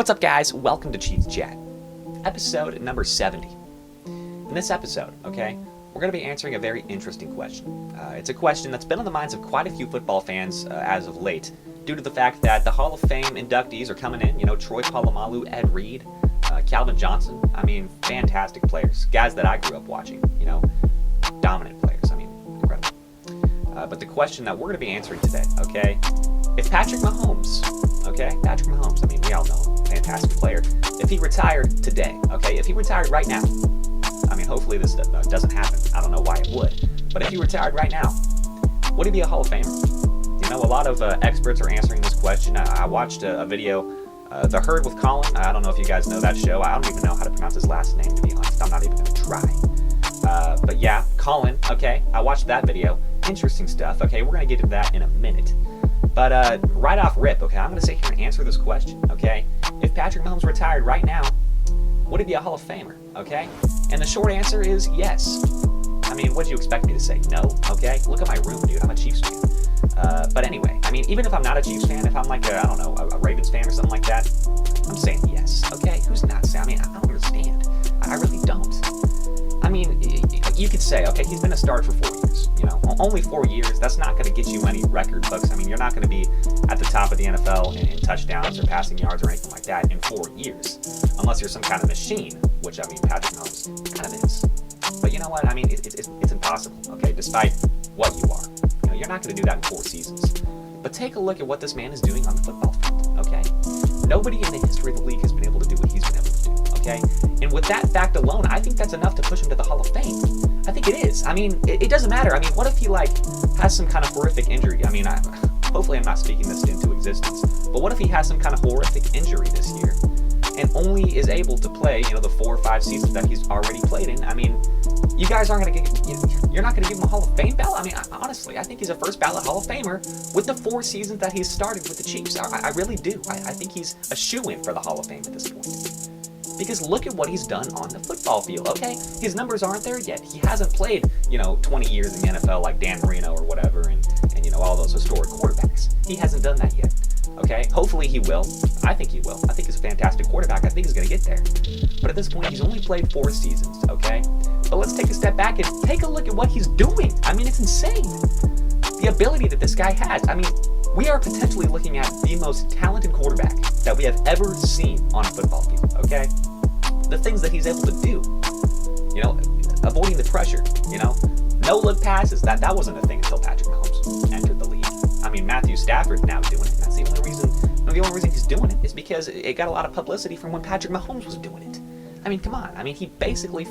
What's up, guys? Welcome to Chiefs Chat, episode number 70. In this episode, we're going to be answering a very interesting question. It's a question that's been on the minds of quite a few football fans as of late, due to the fact that the Hall of Fame inductees are coming in. Troy Polamalu, Ed Reed, Calvin Johnson. Fantastic players. Guys that I grew up watching, dominant players. Incredible. But the question that we're going to be answering today, if Patrick Mahomes, we all know him, fantastic player. If he retired today, if he retired right now, hopefully this doesn't happen. I don't know why it would. But if he retired right now, would he be a Hall of Famer? A lot of experts are answering this question. I watched a video, The Herd with Colin. I don't know if you guys know that show. I don't even know how to pronounce his last name, to be honest. I'm not even going to try. But yeah, Colin, I watched that video. Interesting stuff. We're going to get to that in a minute. But right off rip, I'm going to sit here and answer this question, If Patrick Mahomes retired right now, would he be a Hall of Famer, And the short answer is yes. What do you expect me to say? No, Look at my room, dude. I'm a Chiefs fan. But anyway, even if I'm not a Chiefs fan, if I'm like a Ravens fan or something like that, I'm saying yes, Who's not saying? I don't understand. I really don't. You could say, he's been a starter for 4 years. Only 4 years. That's not going to get you any record books. You're not going to be at the top of the NFL in touchdowns or passing yards or anything like that in 4 years, unless you're some kind of machine, which Patrick Mahomes kind of is. But you know what? It's impossible. Despite what you are, you're not going to do that in 4 seasons. But take a look at what this man is doing on the football field. Nobody in the history of the league has been able to do what he's been able to do. And with that fact alone, I think that's enough to push him to the Hall of Fame. I think it is. It doesn't matter. What if he has some kind of horrific injury? Hopefully I'm not speaking this into existence, but what if he has some kind of horrific injury this year and only is able to play, the 4 or 5 seasons that he's already played in? You guys aren't going to you're not going to give him a Hall of Fame ballot? Honestly, I think he's a first ballot Hall of Famer with the 4 seasons that he's started with the Chiefs. I really do. I think he's a shoo-in for the Hall of Fame at this point. Because look at what he's done on the football field, His numbers aren't there yet. He hasn't played, 20 years in the NFL like Dan Marino or whatever and all those historic quarterbacks. He hasn't done that yet, Hopefully he will. I think he will. I think he's a fantastic quarterback. I think he's going to get there. But at this point, he's only played 4 seasons, But let's take a step back and take a look at what he's doing. It's insane. The ability that this guy has. We are potentially looking at the most talented quarterback that we have ever seen on a football field, The things that he's able to do, avoiding the pressure, no-look passes, that wasn't a thing until Patrick Mahomes entered the league. Matthew Stafford's now doing it, and that's the only reason he's doing it is because it got a lot of publicity from when Patrick Mahomes was doing it. Come on. He basically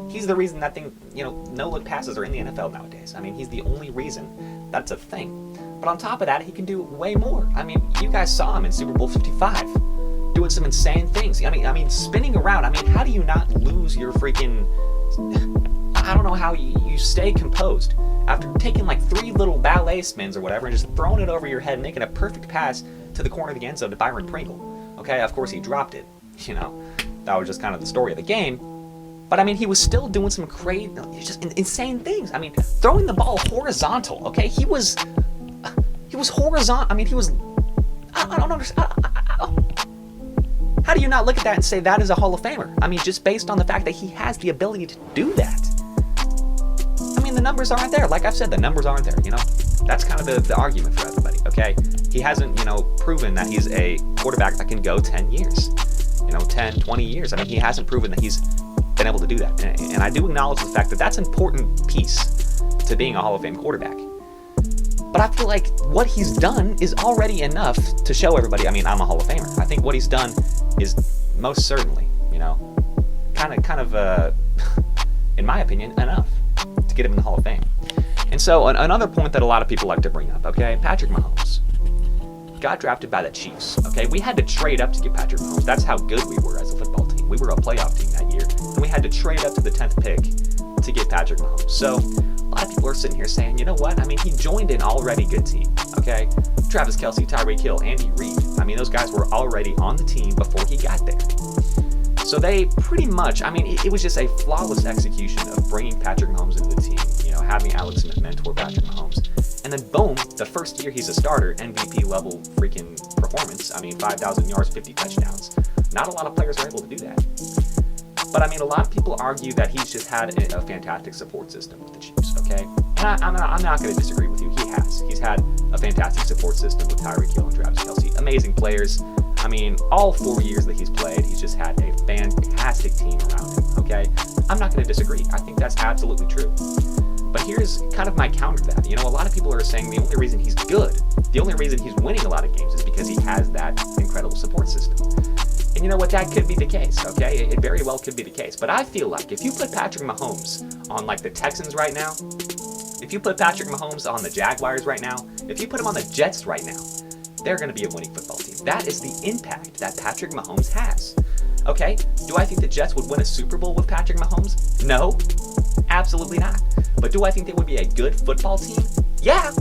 he's the reason that thing, no-look passes are in the NFL nowadays. He's the only reason that's a thing. But on top of that, he can do way more. You guys saw him in Super Bowl 55 doing some insane things. Spinning around. How do you not lose your freaking... I don't know how you stay composed after taking 3 little ballet spins or whatever and just throwing it over your head, making a perfect pass to the corner of the end zone to Byron Pringle. Of course he dropped it. That was just kind of the story of the game. But he was still doing some crazy, just insane things. Throwing the ball horizontal. He was horizontal. I don't understand. How do you not look at that and say that is a Hall of Famer? Just based on the fact that he has the ability to do that. The numbers aren't there. Like I've said, the numbers aren't there, That's kind of the argument for everybody, He hasn't, proven that he's a quarterback that can go 10 years. 10, 20 years. He hasn't proven that he's been able to do that. And I do acknowledge the fact that that's an important piece to being a Hall of Fame quarterback. But I feel like what he's done is already enough to show everybody, I'm a Hall of Famer. I think what he's done is most certainly, kind of, in my opinion, enough to get him in the Hall of Fame. And so another point that a lot of people like to bring up, Patrick Mahomes got drafted by the Chiefs, We had to trade up to get Patrick Mahomes. That's how good we were as a football team. We were a playoff team that year, and we had to trade up to the 10th pick to get Patrick Mahomes. So a lot of people are sitting here saying, you know what? He joined an already good team, Travis Kelce, Tyreek Hill, Andy Reid. Those guys were already on the team before he got there. So they pretty much, it was just a flawless execution of bringing Patrick Mahomes into the team, having Alex Smith mentor Patrick Mahomes, And then boom, the first year he's a starter, MVP level freaking performance. I mean, 5,000 yards, 50 touchdowns. Not a lot of players are able to do that. But I mean, a lot of people argue that he's just had a fantastic support system with the Chiefs, okay? And I'm not going to disagree with you. He has. He's had a fantastic support system with Tyreek Hill and Travis Kelce. Amazing players. I mean, all 4 years that he's played, he's just had a fantastic team around him, okay? I'm not going to disagree. I think that's absolutely true. But here's kind of my counter to that. You know, a lot of people are saying the only reason he's good, the only reason he's winning a lot of games is because he has that incredible support system. And you know what? That could be the case, okay? It very well could be the case. But I feel like if you put Patrick Mahomes on, like, the Texans right now, if you put Patrick Mahomes on the Jaguars right now, if you put him on the Jets right now, they're going to be a winning football team. That is the impact that Patrick Mahomes has. Okay? Do I think the Jets would win a Super Bowl with Patrick Mahomes? No. Absolutely not. But do I think they would be a good football team? Yeah.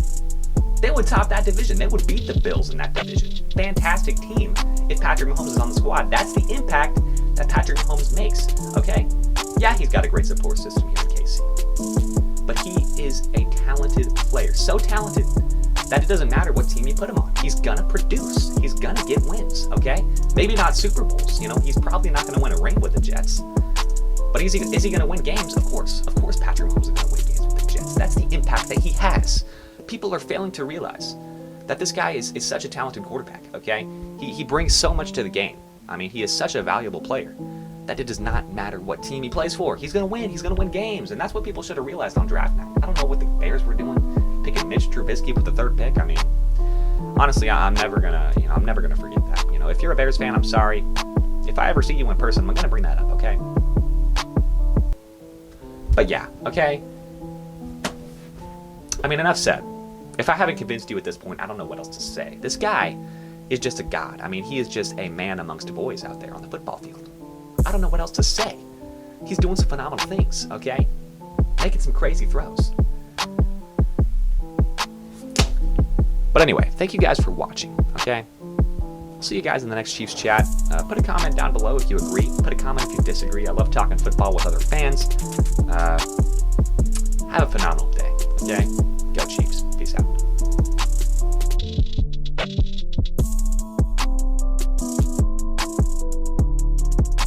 They would top that division. They would beat the Bills in that division. Fantastic team if Patrick Mahomes is on the squad. That's the impact that Patrick Mahomes makes. Okay? Yeah, he's got a great support system here in KC. But he is a talented player. So talented that it doesn't matter what team you put him on. He's gonna produce. He's gonna get wins, okay? Maybe not Super Bowls. You know, he's probably not gonna win a ring with the Jets. But is he gonna win games? Of course. Of course Patrick Mahomes is gonna win games with the Jets. That's the impact that he has. People are failing to realize that this guy is such a talented quarterback, okay? He brings so much to the game. I mean, he is such a valuable player that it does not matter what team he plays for. He's gonna win. He's gonna win games. And that's what people should have realized on draft night. I don't know what the Bears were doing, picking Mitch Trubisky with the 3rd pick. I mean, honestly, I'm never gonna forget that. You know, if you're a Bears fan, I'm sorry. If I ever see you in person, I'm gonna bring that up, okay? But yeah, okay? I mean, enough said. If I haven't convinced you at this point, I don't know what else to say. This guy is just a god. I mean, he is just a man amongst boys out there on the football field. I don't know what else to say. He's doing some phenomenal things, okay? Making some crazy throws. But anyway, thank you guys for watching, okay? I'll see you guys in the next Chiefs chat. Put a comment down below if you agree. Put a comment if you disagree. I love talking football with other fans.